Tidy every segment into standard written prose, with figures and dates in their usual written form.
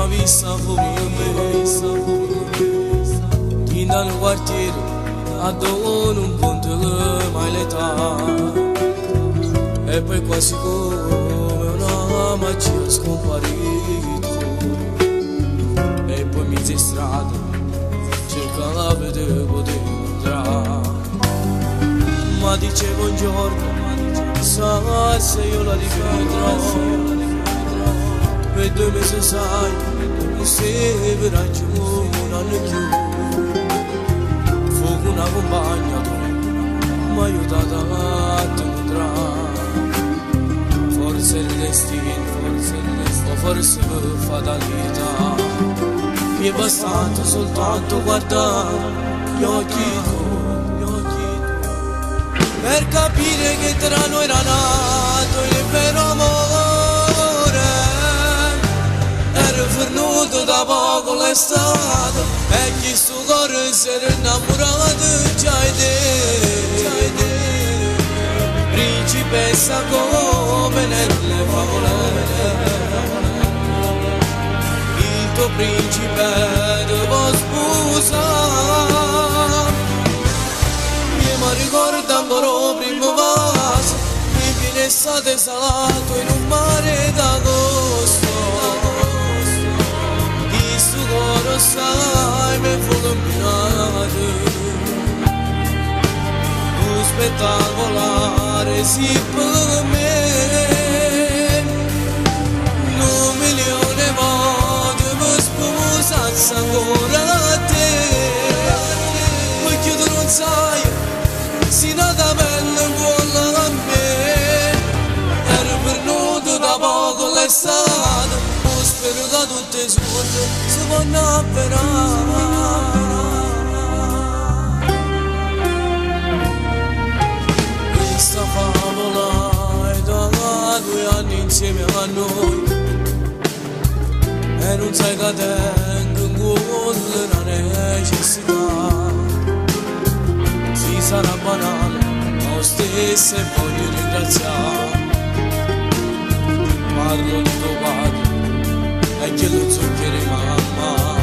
vista in dal quartiere addono un punto che mai l'età e poi quasi come una magia scomparito e poi mi sei strada cercava di poter entrare ma dice buongiorno sa se io la rivedrò e 2 mesi sai se verrà giù un anno più fu una compagna mi ha aiutato a incontrare forse il destino o forse la fatalità mi è bastato soltanto guardare gli occhi per capire che tra noi era nato il vero amore venuto da poco l'estate e chi sto cuore si era innamorato già di te principessa come nelle favole il tuo principe devo sposare mi ricorda ancora primo vaso mi viene estate salato in un mare d'agosto sai mi fu illuminato un spettacolare sì per me 1 milione volte mi sposassi ancora a te perché tu non sai si nata bella buona a me ero venuto da poco l'estate spero che tutte le sue si vanno avverare questa favola è da 2 anni insieme a noi e non sai che tengo con la necessità si sarà banale ma lo stesso e voglio ringraziare parlo di tuo padre e che lo zucchero mamma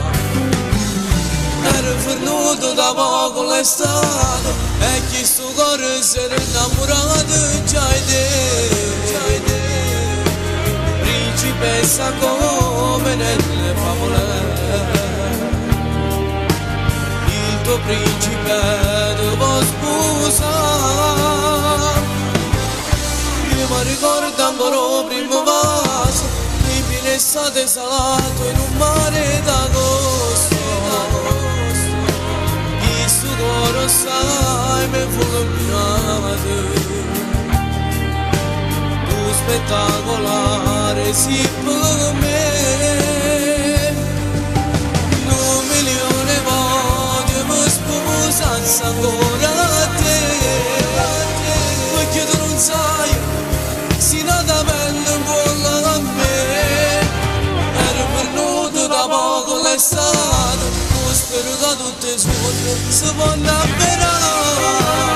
ero venuto da poco l'estate e chi sto cuore si era innamorato già di te principessa come nelle favole il tuo principe devo sposare io mi ricordo ancora primo vaso estate salato in un mare d'agosto il suo cuore sai mi fu illuminato un spettacolare sì per me 1 milione volte mi sposassi ancora a te perché tu non sai si nata bella buona a me l'estate, spero che tutte le sue si vanno avverare